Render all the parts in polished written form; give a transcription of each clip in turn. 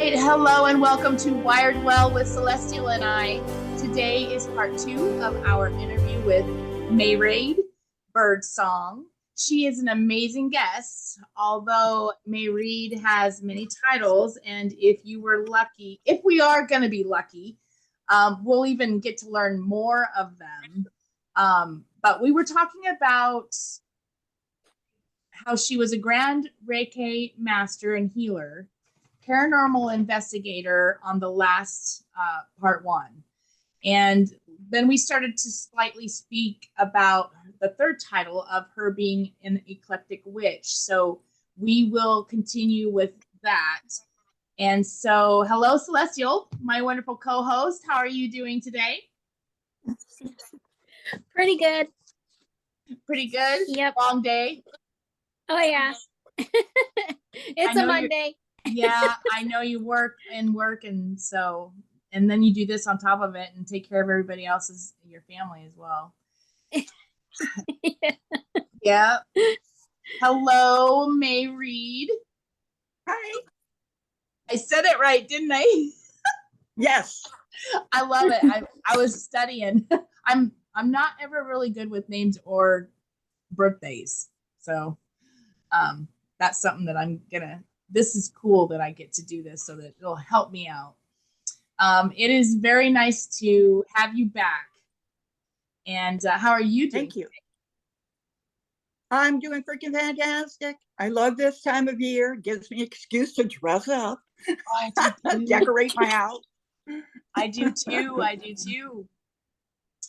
right, hello and welcome to Wired Well with Celestial and I. Today is part 2 of our interview with Maighread Birdsong. She is an amazing guest, although Maighread has many titles, and if we are going to be lucky, we'll even get to learn more of them. But we were talking about how she was a grand Reiki master and healer, paranormal investigator on the last part 1. And then we started to slightly speak about the third title of her being an eclectic witch. So we will continue with that. And so, hello, Celestial, my wonderful co-host. How are you doing today? Pretty good. Pretty good? Yep. Long day? Oh, yeah. It's a Monday. Yeah, I know you work, and so, and then you do this on top of it and take care of everybody else's, your family as well. Yeah. Hello, Maighread. Hi. I said it right, didn't I? Yes. I love it. I was studying. I'm not ever really good with names or birthdays, so that's something that this is cool that I get to do this so that it'll help me out. It is very nice to have you back. And how are you doing? Thank you. I'm doing freaking fantastic. I love this time of year. It gives me an excuse to dress up, decorate my house. I do too.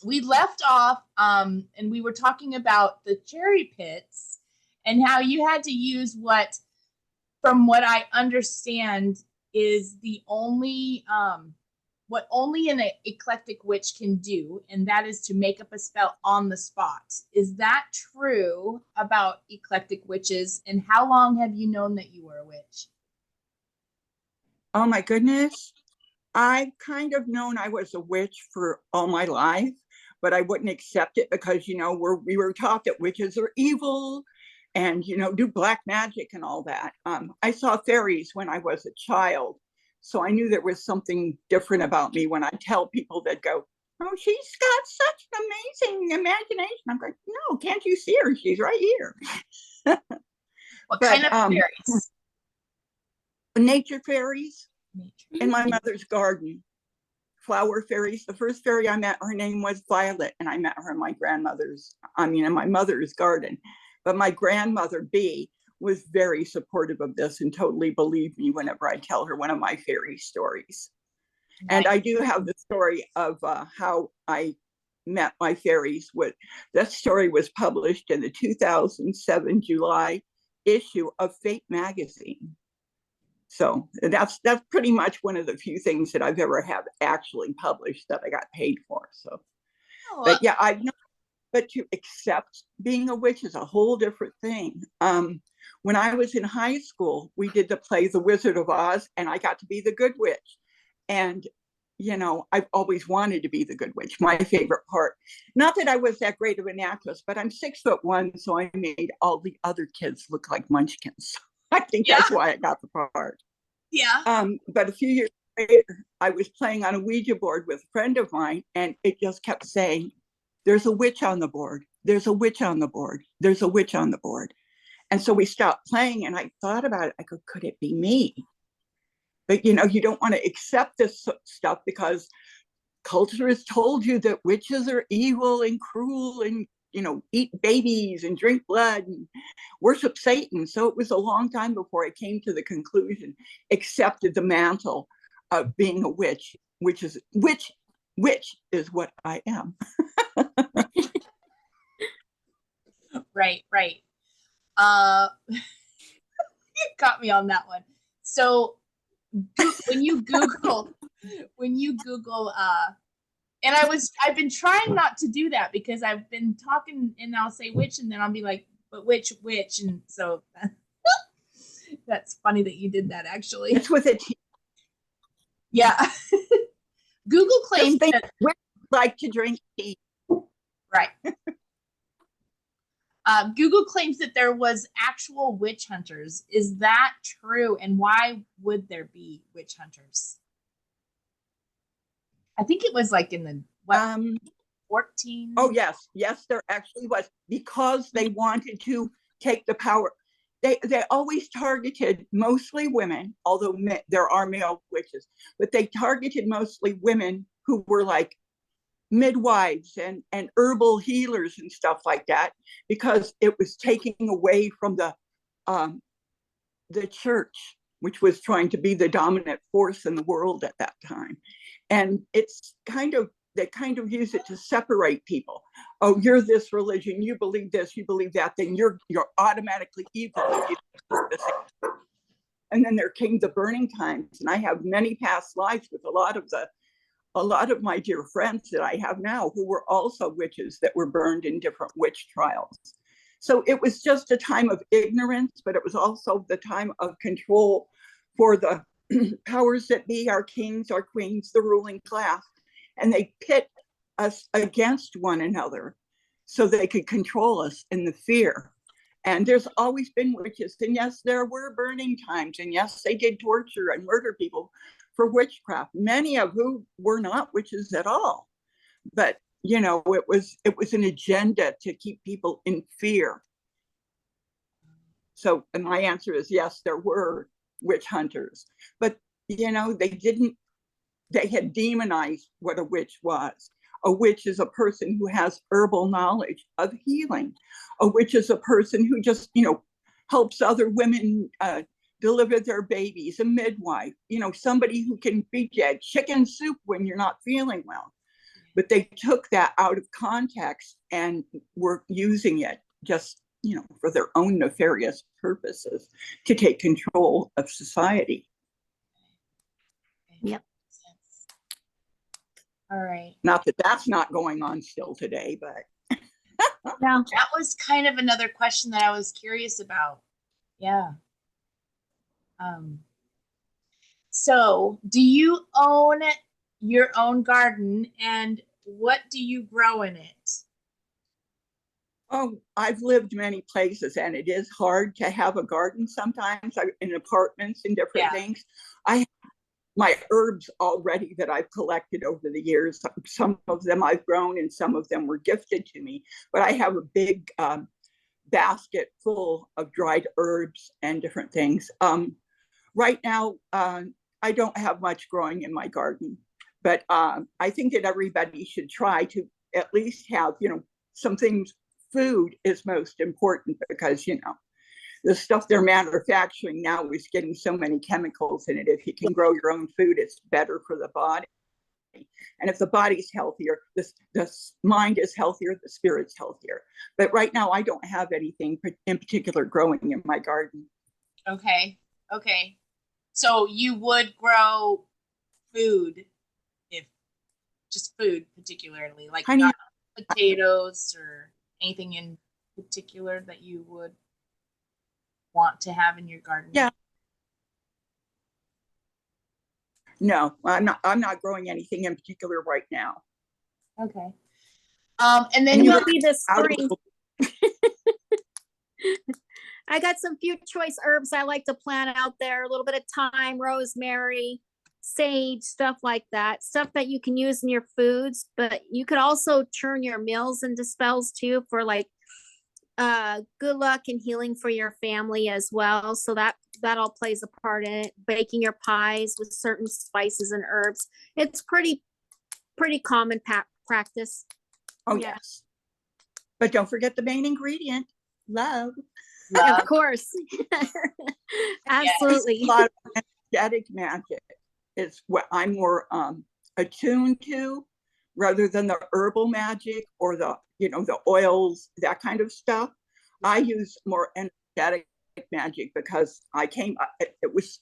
We left off and we were talking about the cherry pits and how you had to use from what I understand, is the only what only an eclectic witch can do, and that is to make up a spell on the spot. Is that true about eclectic witches? And how long have you known that you were a witch? Oh my goodness. I've kind of known I was a witch for all my life, but I wouldn't accept it because, we were taught that witches are evil and, do black magic and all that. I saw fairies when I was a child, so I knew there was something different about me. When I tell people that go, oh, she's got such an amazing imagination. I'm like, no, can't you see her? She's right here. What kind of fairies? Nature fairies in my mother's garden. Flower fairies. The first fairy I met, her name was Violet, and I met her in my mother's garden. But my grandmother, Bee, was very supportive of this and totally believed me whenever I tell her one of my fairy stories. Nice. And I do have the story of how I met my fairies. That story was published in the 2007 July issue of Fate magazine. So that's pretty much one of the few things that I've ever have actually published that I got paid for. So, but yeah, I've known. But to accept being a witch is a whole different thing. When I was in high school, we did the play The Wizard of Oz, and I got to be the good witch. And, I've always wanted to be the good witch, my favorite part. Not that I was that great of an actress, but I'm 6'1", so I made all the other kids look like munchkins. I think that's why I got the part. Yeah. But a few years later, I was playing on a Ouija board with a friend of mine, and it just kept saying, there's a witch on the board. There's a witch on the board. There's a witch on the board. And so we stopped playing, and I thought about it. I go, could it be me? But, you don't want to accept this stuff because culture has told you that witches are evil and cruel and, eat babies and drink blood and worship Satan. So it was a long time before I came to the conclusion, accepted the mantle of being a witch, which is what I am. Right. You got me on that one. So when you Google, and I've been trying not to do that because I've been talking and I'll say witch and then I'll be like, but which, and so that's funny that you did that actually. It's with a T. Yeah. Google claims that like to drink tea. Right. Google claims that there was actual witch hunters. Is that true? And why would there be witch hunters? I think it was like in the 14. Oh yes, there actually was, because they wanted to take the power. They always targeted mostly women, although there are male witches, but they targeted mostly women who were like midwives and herbal healers and stuff like that, because it was taking away from the church, which was trying to be the dominant force in the world at that time. And it's they kind of use it to separate people. Oh, you're this religion, you believe this, you believe that, then you're automatically evil. And then there came the burning times, and I have many past lives with a lot of my dear friends that I have now who were also witches that were burned in different witch trials. So it was just a time of ignorance, but it was also the time of control for the powers that be, our kings, our queens, the ruling class. And they pit us against one another so they could control us in the fear. And there's always been witches. And yes, there were burning times. And yes, they did torture and murder people for witchcraft, many of who were not witches at all. But, you know, it was an agenda to keep people in fear. So, and my answer is yes, there were witch hunters. But, you know, they had demonized what a witch was. A witch is a person who has herbal knowledge of healing. A witch is a person who just, you know, helps other women deliver their babies, a midwife, you know, somebody who can feed you chicken soup when you're not feeling well. But they took that out of context and were using it just, you know, for their own nefarious purposes to take control of society. Yep. All right. Not that that's not going on still today, but. Yeah. That was kind of another question that I was curious about. Yeah. So do you own your own garden, and what do you grow in it? Oh, I've lived many places, and it is hard to have a garden sometimes in apartments and different things. I have my herbs already that I've collected over the years. Some of them I've grown and some of them were gifted to me, but I have a big basket full of dried herbs and different things. Right now, I don't have much growing in my garden, but I think that everybody should try to at least have, you know, some things. Food is most important because, you know, the stuff they're manufacturing now is getting so many chemicals in it. If you can grow your own food, it's better for the body. And if the body's healthier, the mind is healthier, the spirit's healthier. But right now, I don't have anything in particular growing in my garden. Okay. So you would grow food, if just food particularly, like not potatoes or anything in particular that you would want to have in your garden? Yeah. No, I'm not growing anything in particular right now. Okay. And then you'll be this spring. I got some few choice herbs I like to plant out there, a little bit of thyme, rosemary, sage, stuff like that, stuff that you can use in your foods, but you could also turn your meals into spells too, for like good luck and healing for your family as well. So that all plays a part in it. Baking your pies with certain spices and herbs. It's pretty common practice. Oh, yes. But don't forget the main ingredient, love. Of course. Absolutely. A lot of energetic magic is what I'm more attuned to, rather than the herbal magic or the, you know, the oils, that kind of stuff. I use more energetic magic because it was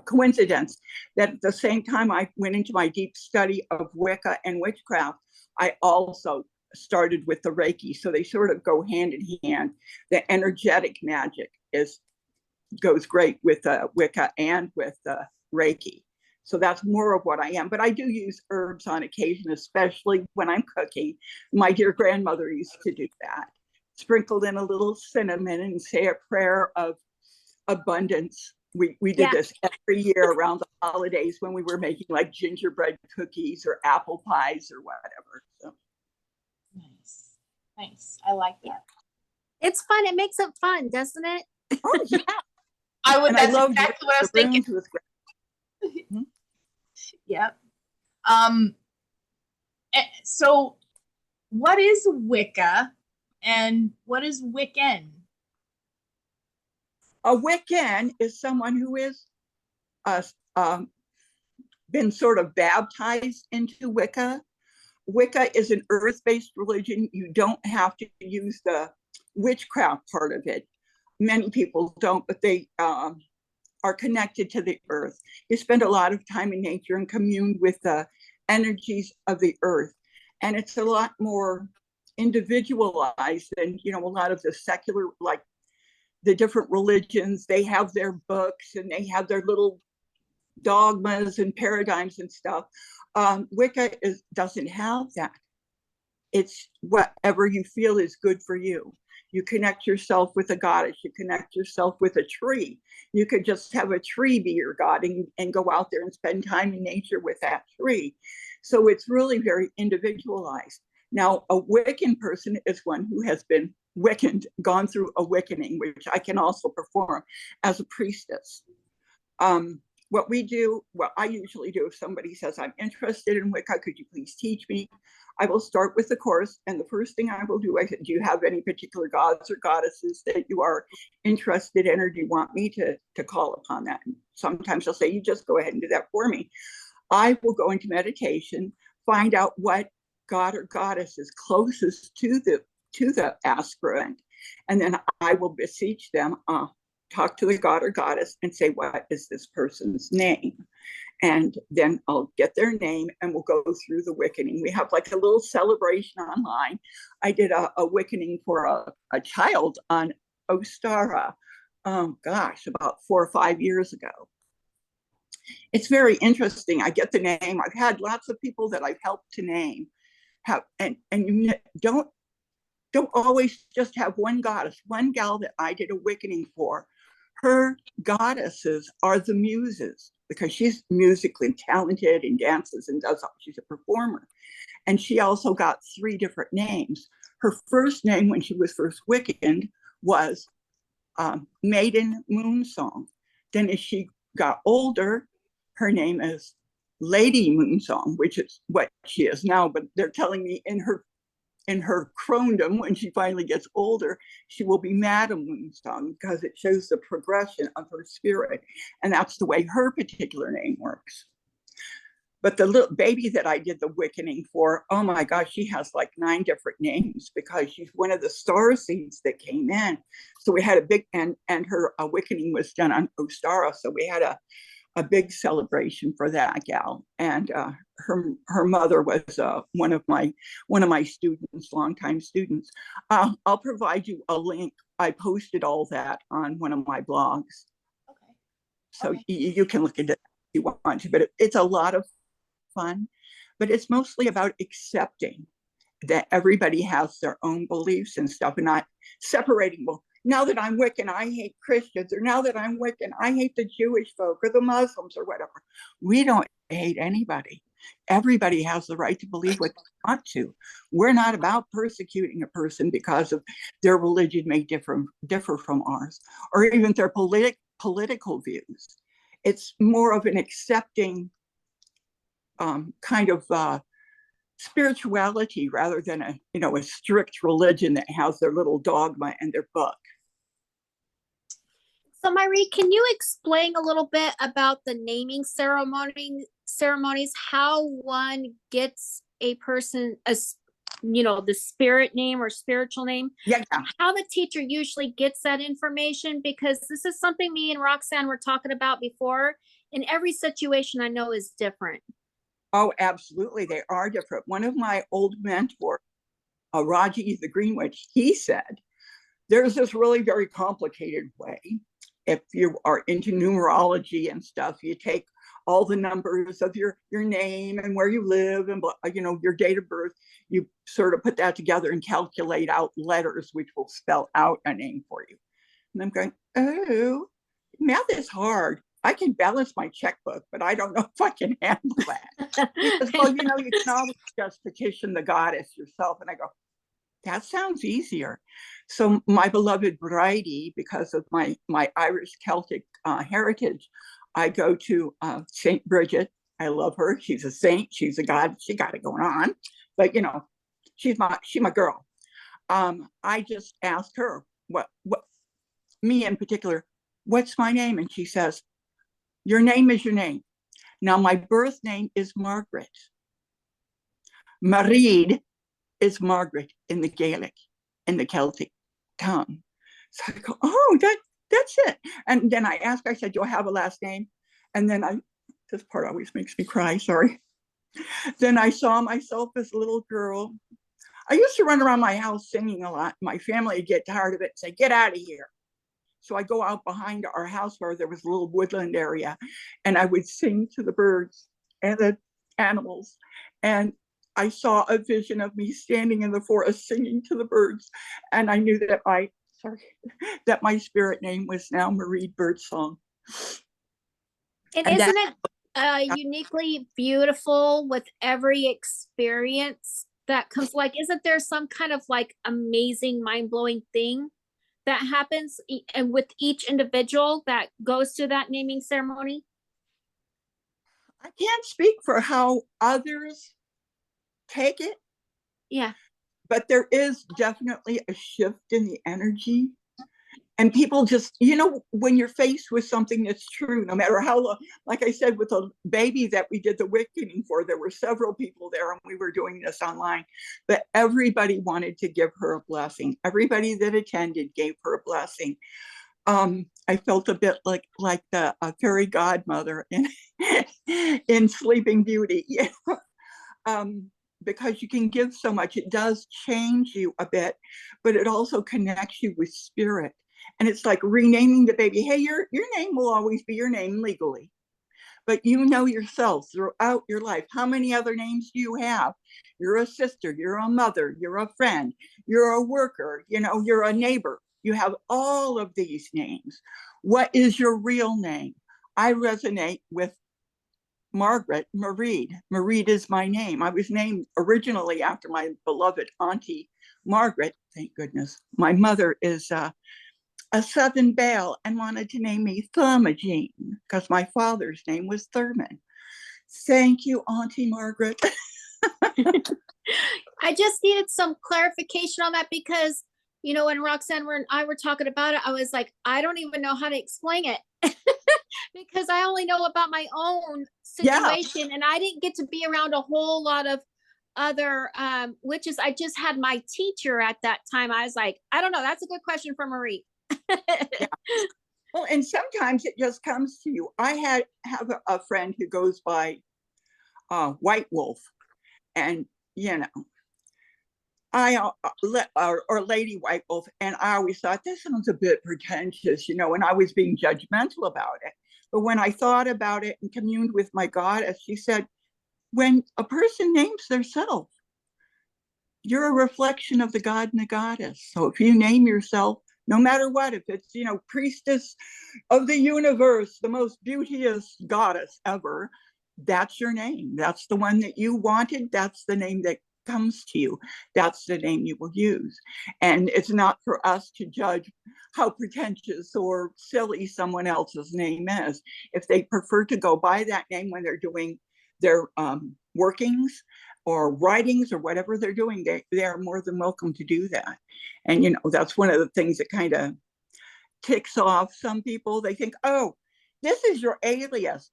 coincidence that at the same time I went into my deep study of Wicca and witchcraft, I also started with the Reiki. So they sort of go hand in hand. The energetic magic goes great with Wicca and with Reiki. So that's more of what I am. But I do use herbs on occasion, especially when I'm cooking. My dear grandmother used to do that. sprinkled in a little cinnamon and say a prayer of abundance. We did this every year around the holidays when we were making like gingerbread cookies or apple pies or whatever. So. Nice. I like that. It's fun. It makes it fun, doesn't it? Oh yeah. I would. And That's I love exactly what I was thinking. Yep. So, what is Wicca, and what is Wiccan? A Wiccan is someone who is been sort of baptized into Wicca. Wicca is an earth-based religion. You don't have to use the witchcraft part of it. Many people don't, but they are connected to the earth. You spend a lot of time in nature and commune with the energies of the earth. And it's a lot more individualized than, a lot of the secular, like the different religions. They have their books and they have their little dogmas and paradigms and stuff. Wicca doesn't have that. It's whatever you feel is good for you. You connect yourself with a goddess. You connect yourself with a tree. You could just have a tree be your god and go out there and spend time in nature with that tree. So it's really very individualized. Now, a Wiccan person is one who has been Wiccaned, gone through a Wiccaning, which I can also perform as a priestess. What I usually do, if somebody says, I'm interested in Wicca, could you please teach me? I will start with the course. And the first thing I will do, I said, do you have any particular gods or goddesses that you are interested in, or do you want me to call upon that? And sometimes I'll say, you just go ahead and do that for me. I will go into meditation, find out what god or goddess is closest to the aspirant. And then I will beseech them, talk to the god or goddess and say, what is this person's name? And then I'll get their name and we'll go through the Wiccaning. We have like a little celebration online. I did a Wiccaning for a child on Ostara, about 4 or 5 years ago. It's very interesting. I get the name. I've had lots of people that I've helped to name. And you don't always just have one goddess. One gal that I did a Wiccaning for, her goddesses are the muses, because she's musically talented and dances and she's a performer. And she also got 3 different names. Her first name when she was first Wiccaned was Maiden Moonsong. Then as she got older, her name is Lady Moonsong, which is what she is now, but they're telling me in her crondom, when she finally gets older, she will be Madam Moonsong, because it shows the progression of her spirit. And that's the way her particular name works. But the little baby that I did the Wiccaning for, oh my gosh, she has like 9 different names, because she's one of the star seeds that came in. So we had a big, and her Wiccaning was done on Ostara. So we had a big celebration for that gal. And her mother was one of my students, longtime students. I'll provide you a link. I posted all that on one of my blogs. Okay. So okay. You can look at it if you want to, but it's a lot of fun. But it's mostly about accepting that everybody has their own beliefs and stuff, and not separating. Well, now that I'm Wiccan, I hate Christians, or now that I'm Wiccan, I hate the Jewish folk or the Muslims or whatever. We don't hate anybody. Everybody has the right to believe what they want to. We're not about persecuting a person because of their religion may differ from ours, or even their political views. It's more of an accepting kind of spirituality rather than a strict religion that has their little dogma and their book. So Maighread, can you explain a little bit about the naming ceremonies, how one gets a person, the spirit name or spiritual name? Yeah. How the teacher usually gets that information, because this is something me and Roxanne were talking about before. In every situation I know is different. Oh, absolutely. They are different. One of my old mentors, Raji the Green Witch, he said, there's this really very complicated way. If you are into numerology and stuff, you take all the numbers of your name and where you live and, you know, your date of birth. You sort of put that together and calculate out letters, which will spell out a name for you. And I'm going, oh, math is hard. I can balance my checkbook, but I don't know if I can handle that. Because, well, you know, you can always just petition the goddess yourself. And I go, that sounds easier. So my beloved Reiki, because of my Irish Celtic heritage, I go to Saint Bridget. I love her. She's a saint. She's a god. She got it going on. But, you know, she's my girl. I just asked her, what me in particular, what's my name? And she says, your name is your name. Now, my birth name is Margaret. Maighread is Margaret in the Gaelic, in the Celtic tongue. So I go, oh, that's it. And then I asked, I said, do I have a last name? And then this part always makes me cry, sorry. Then I saw myself as a little girl. I used to run around my house singing a lot. My family would get tired of it and say, get out of here. So I go out behind our house where there was a little woodland area, and I would sing to the birds and the animals. And I saw a vision of me standing in the forest singing to the birds. And I knew that my spirit name was now Maighread Birdsong. And isn't it uniquely beautiful with every experience that comes? Like, isn't there some kind of like amazing, mind-blowing thing that happens and with each individual that goes to that naming ceremony? I can't speak for how others take it. Yeah. But there is definitely a shift in the energy. And people just, you know, when you're faced with something that's true, no matter how long, like I said, with a baby that we did the wickening for, there were several people there and we were doing this online, but everybody wanted to give her a blessing. Everybody that attended gave her a blessing. I felt a bit like the fairy godmother in Sleeping Beauty. Yeah. Because you can give so much. It does change you a bit, but it also connects you with spirit. And it's like renaming the baby. Hey, your name will always be your name legally, but you know yourself throughout your life. How many other names do you have? You're a sister, you're a mother, you're a friend, you're a worker, you know, you're a neighbor. You have all of these names. What is your real name? I resonate with Margaret Maighread. Maighread is my name. I was named originally after my beloved auntie, Margaret. Thank goodness. My mother is a Southern belle and wanted to name me Thurmagene because my father's name was Thurman. Thank you, Auntie Margaret. I just needed some clarification on that because, you know, when Roxanne and I were talking about it, I was like, I don't even know how to explain it because I only know about my own situation and I didn't get to be around a whole lot of other witches. I just had my teacher at that time. I was like, I don't know. That's a good question for Marie. Yeah. Well, and sometimes it just comes to you. I have a friend who goes by White Wolf, and you know, or Lady White Wolf, and I always thought this sounds a bit pretentious, you know, and I was being judgmental about it. But when I thought about it and communed with my goddess, she said, when a person names themselves, you're a reflection of the god and the goddess. So if you name yourself, no matter what, if it's, you know, priestess of the universe, the most beauteous goddess ever, that's your name. That's the one that you wanted. That's the name that comes to you. That's the name you will use. And it's not for us to judge how pretentious or silly someone else's name is. If they prefer to go by that name when they're doing their workings or writings or whatever they're doing, they are more than welcome to do that. And, you know, that's one of the things that kind of ticks off some people. They think, oh, this is your alias.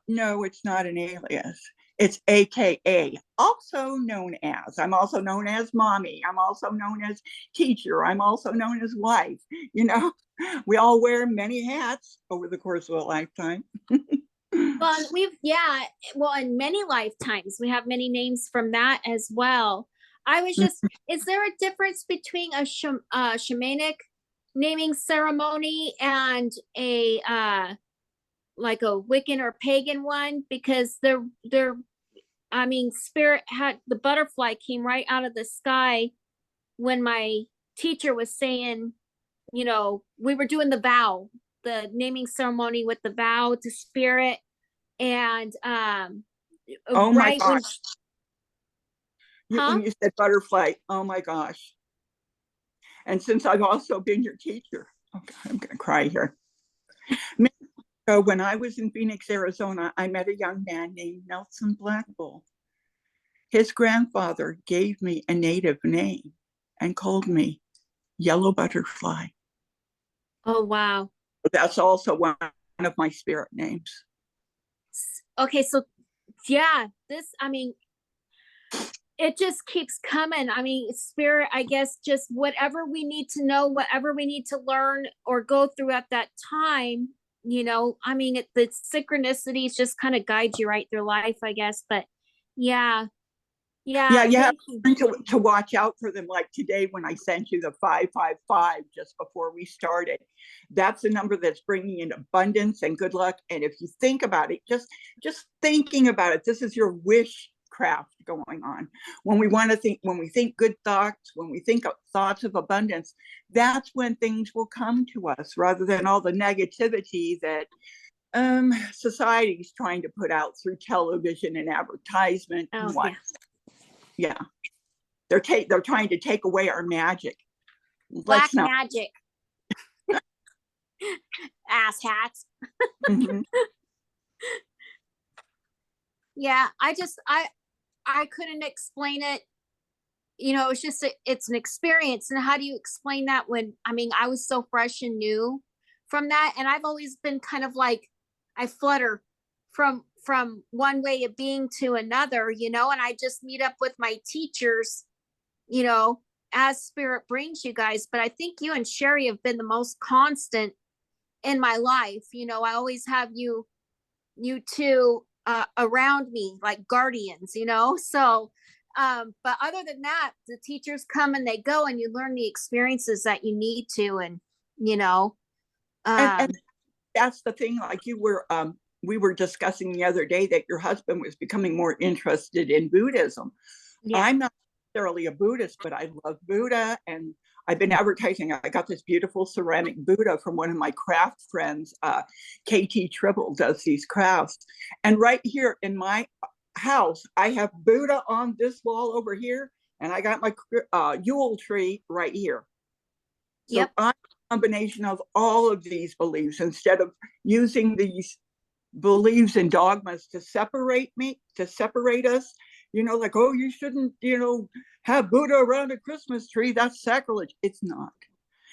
No, it's not an alias. It's AKA, also known as. I'm also known as mommy. I'm also known as teacher. I'm also known as wife. You know, we all wear many hats over the course of a lifetime. Well, in many lifetimes, we have many names from that as well. I was just, is there a difference between a shamanic naming ceremony and a like a Wiccan or pagan one, because I mean, spirit had the butterfly came right out of the sky when my teacher was saying, you know, we were doing the naming ceremony with the vow to spirit. And Oh my right when, gosh. huh? When you said butterfly, oh my gosh. And since I've also been your teacher, okay, I'm going to cry here. So when I was in Phoenix, Arizona, I met a young man named Nelson Blackbull. His grandfather gave me a native name and called me Yellow Butterfly. Oh, wow. That's also one of my spirit names. Okay, so yeah, I mean, it just keeps coming. I mean, spirit, I guess, just whatever we need to know, whatever we need to learn or go through at that time, you know, I mean, the synchronicities just kind of guide you right through life, I guess. But yeah, Yeah, you have thank you. to watch out for them. Like today, when I sent you the 555 just before we started, that's a number that's bringing in abundance and good luck. And if you think about it, just thinking about it, this is your wish craft going on. When we want to think, when we think good thoughts, when we think of thoughts of abundance, that's when things will come to us, rather than all the negativity that society's trying to put out through television and advertisement and Oh, what. yeah. Yeah, they're trying to take away our magic. Black magic. Ass hats. Mm-hmm. Yeah, I couldn't explain it. You know, it's just it's an experience. And how do you explain that when, I mean, I was so fresh and new from that, and I've always been kind of like, I flutter from one way of being to another, you know, and I just meet up with my teachers, you know, as spirit brings you guys. But I think you and Sherry have been the most constant in my life. You know, I always have you two around me like guardians, you know. So but other than that, the teachers come and they go, and you learn the experiences that you need to. And you know, And that's the thing, like you were we were discussing the other day that your husband was becoming more interested in Buddhism. yeah. I'm not necessarily a Buddhist, but I love Buddha, and I've been advertising. I got this beautiful ceramic Buddha from one of my craft friends. KT Tribble does these crafts. And right here in my house, I have Buddha on this wall over here, and I got my Yule tree right here. So Yep. I'm a combination of all of these beliefs, instead of using these beliefs and dogmas to separate us, you know, like, oh, you shouldn't, you know, have Buddha around a Christmas tree. That's sacrilege. It's not.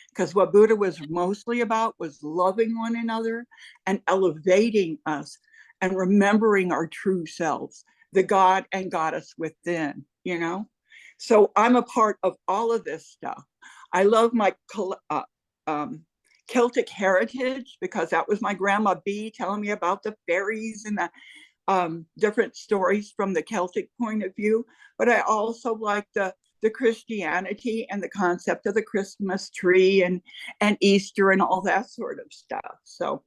Because what Buddha was mostly about was loving one another and elevating us and remembering our true selves, the God and goddess within, you know? So I'm a part of all of this stuff. I love my Celtic heritage, because that was my grandma B telling me about the fairies and the different stories from the Celtic point of view. But I also like the Christianity and the concept of the Christmas tree and Easter and all that sort of stuff. So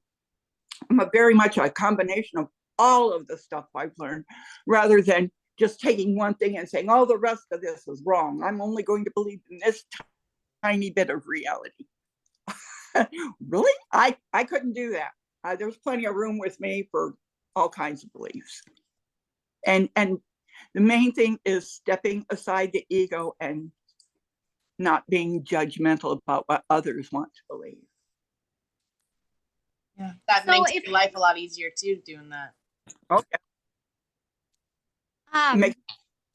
I'm very much a combination of all of the stuff I've learned, rather than just taking one thing and saying, oh, the rest of this is wrong. I'm only going to believe in this tiny bit of reality. Really? I couldn't do that. There's plenty of room with me for all kinds of beliefs. And the main thing is stepping aside the ego and not being judgmental about what others want to believe. Yeah, that So makes your life a lot easier too, doing that. Okay.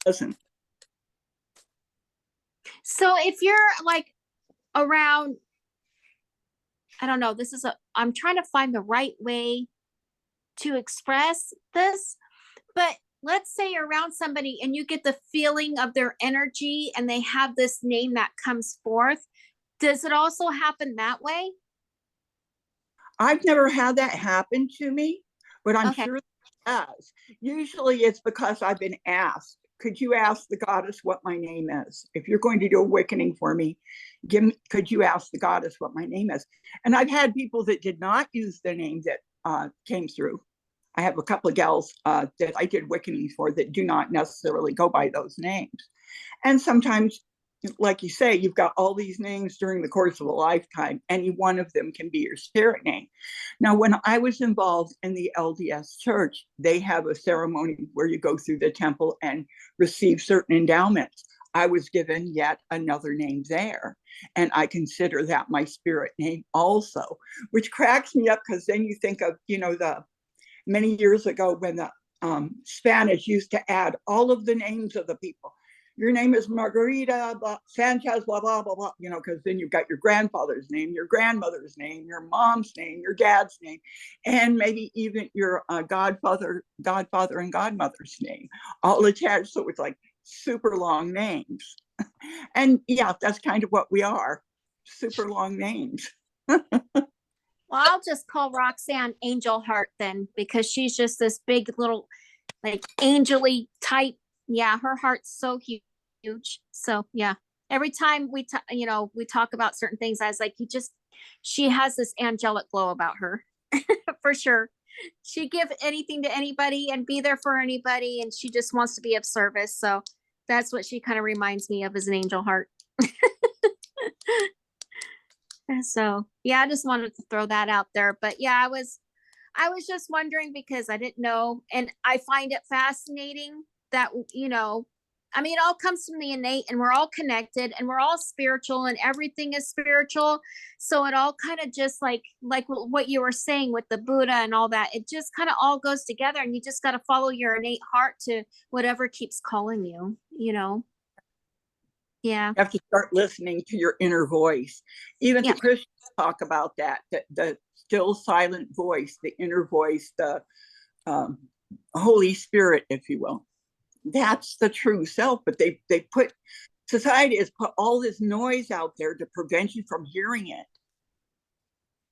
Listen. So if you're like around, I don't know, I'm trying to find the right way to express this, but let's say you're around somebody and you get the feeling of their energy and they have this name that comes forth. Does it also happen that way? I've never had that happen to me, but I'm Okay. sure it has. Usually it's because I've been asked, could you ask the goddess what my name is? If you're going to do awakening for me, could you ask the goddess what my name is? And I've had people that did not use the name that came through. I have a couple of gals that I did Wiccanings for that do not necessarily go by those names. And sometimes, like you say, you've got all these names during the course of a lifetime. Any one of them can be your spirit name. Now, when I was involved in the LDS church, they have a ceremony where you go through the temple and receive certain endowments. I was given yet another name there. And I consider that my spirit name also, which cracks me up because then you think of, the many years ago when the Spanish used to add all of the names of the people. Your name is Margarita Sanchez, blah, blah, blah, blah, because then you've got your grandfather's name, your grandmother's name, your mom's name, your dad's name, and maybe even your godfather and godmother's name, all attached. So it's like super long names. And yeah, that's kind of what we are, super long names. Well, I'll just call Roxanne Angel Heart then, because she's just this big little, like, angelly type. Yeah, her heart's so huge. So yeah, every time we talk about certain things, I was like, she has this angelic glow about her for sure. She give anything to anybody and be there for anybody, and she just wants to be of service. So that's what she kind of reminds me of, as an angel heart. So yeah, I just wanted to throw that out there. But yeah, I was just wondering because I didn't know, and I find it fascinating that, it all comes from the innate, and we're all connected, and we're all spiritual, and everything is spiritual. So it all kind of just like what you were saying with the Buddha and all that, it just kind of all goes together, and you just got to follow your innate heart to whatever keeps calling you, Yeah. You have to start listening to your inner voice. Even the Christians talk about that, the still silent voice, the inner voice, the Holy Spirit, if you will. That's the true self. But society has put all this noise out there to prevent you from hearing it.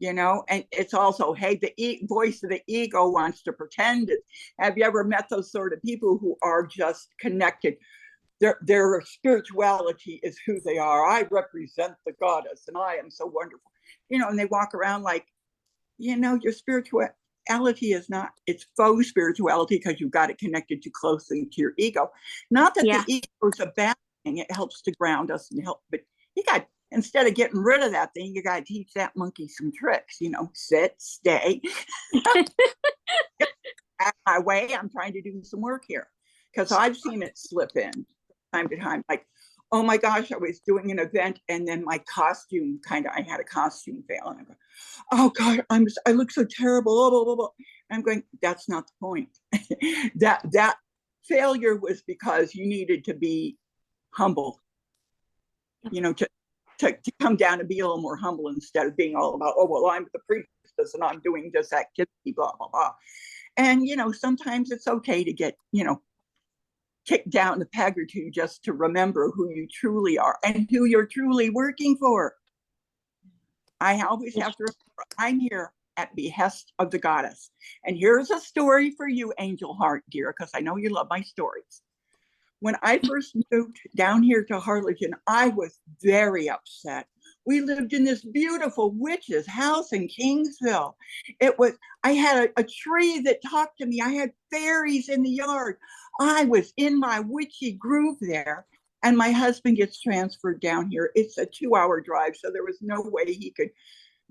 And it's also, hey, the voice of the ego wants to pretend it. Have you ever met those sort of people who are just connected? Their spirituality is who they are. I represent the goddess and I am so wonderful. And they walk around like, your spirituality is not, it's faux spirituality because you've got it connected too closely to your ego. Not that the ego is a bad thing. It helps to ground us and help, but instead of getting rid of that thing, you got to teach that monkey some tricks, sit, stay. Out my way, I'm trying to do some work here because I've seen it slip in time to time. Like, oh my gosh, I was doing an event and then my costume I had a costume fail. And I go, oh God, I look so terrible. Blah, blah, blah, blah. I'm going, that's not the point. that failure was because you needed to be humble, to come down and be a little more humble instead of being all about, oh, well, I'm the priestess and I'm doing this activity, blah, blah, blah. And, sometimes it's okay to get, kicked down a peg or two just to remember who you truly are and who you're truly working for. I always have to remember I'm here at behest of the goddess. And here's a story for you, Angel Heart, dear, because I know you love my stories. When I first moved down here to Harlingen, I was very upset. We lived in this beautiful witch's house in Kingsville. I had a tree that talked to me. I had fairies in the yard. I was in my witchy groove there. And my husband gets transferred down here. It's a 2-hour drive. So there was no way he could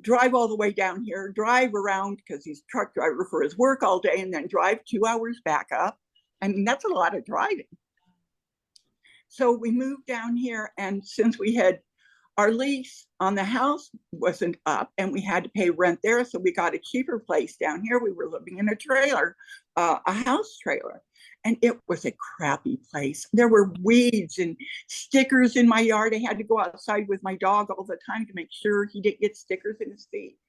drive all the way down here, drive around because he's a truck driver for his work all day, and then drive 2 hours back up. I mean, that's a lot of driving. So we moved down here, and since our lease on the house wasn't up and we had to pay rent there, so we got a cheaper place down here. We were living in a trailer, a house trailer, and it was a crappy place. There were weeds and stickers in my yard. I had to go outside with my dog all the time to make sure he didn't get stickers in his feet.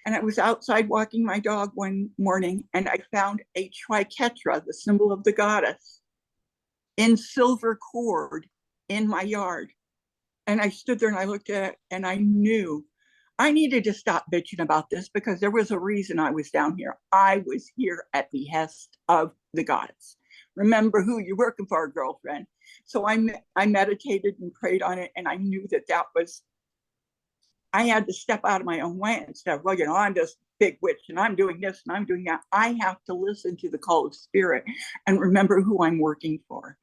And I was outside walking my dog one morning, and I found a triquetra, the symbol of the goddess, in silver cord in my yard. And I stood there and I looked at it and I knew I needed to stop bitching about this because there was a reason I was down here. I was here at the behest of the goddess. Remember who you're working for, girlfriend. So I meditated and prayed on it, and I knew that was, I had to step out of my own way instead of, well, I'm just big witch and I'm doing this and I'm doing that. I have to listen to the call of spirit and remember who I'm working for.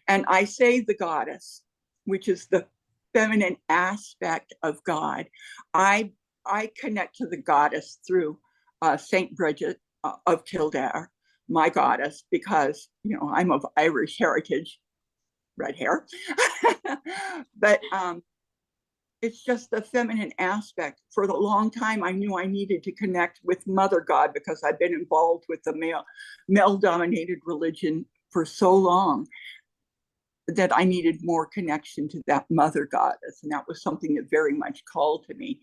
And I say the goddess, which is the feminine aspect of God. I connect to the goddess through Saint Bridget of Kildare, my goddess, because, you know, I'm of Irish heritage, red hair. But it's just the feminine aspect. For a long time, I knew I needed to connect with Mother God because I've been involved with the male-dominated religion for so long that I needed more connection to that Mother Goddess. And that was something that very much called to me.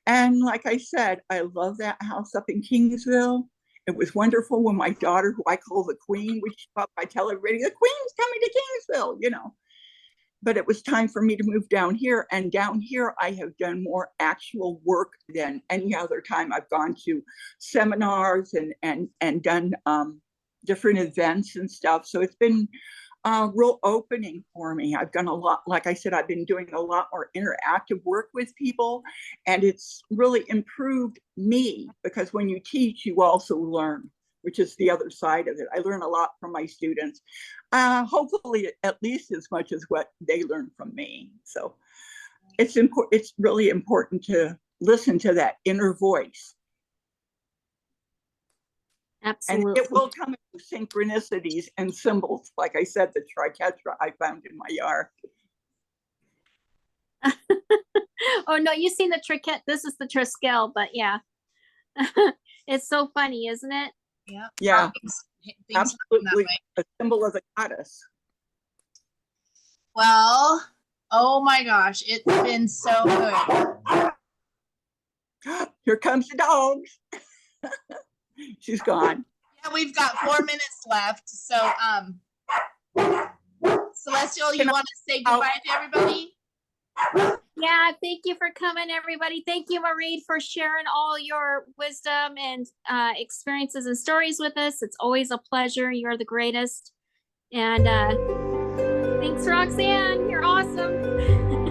And like I said, I love that house up in Kingsville. It was wonderful when my daughter, who I call the Queen, which I tell everybody, the Queen's coming to Kingsville, you know. But it was time for me to move down here. And down here, I have done more actual work than any other time. I've gone to seminars and done different events and stuff. So it's been real opening for me. I've done a lot, like I said, I've been doing a lot more interactive work with people, and it's really improved me, because when you teach, you also learn, which is the other side of it. I learn a lot from my students, hopefully at least as much as what they learn from me. So it's important. It's really important to listen to that inner voice. Absolutely. And it will come in synchronicities and symbols. Like I said, the triquetra I found in my yard. Oh no, you've seen the triquet. This is the triskel, but yeah. It's so funny, isn't it? Yeah. Yeah, Things happen that absolutely. way. A symbol of the goddess. Well, oh my gosh, it's been so good. Here comes the dogs. She's gone. Yeah, we've got 4 minutes left. So, Celestial, you want to say goodbye to everybody? Yeah, thank you for coming, everybody. Thank you, Maighread, for sharing all your wisdom and experiences and stories with us. It's always a pleasure. You're the greatest. And thanks, Roxanne. You're awesome.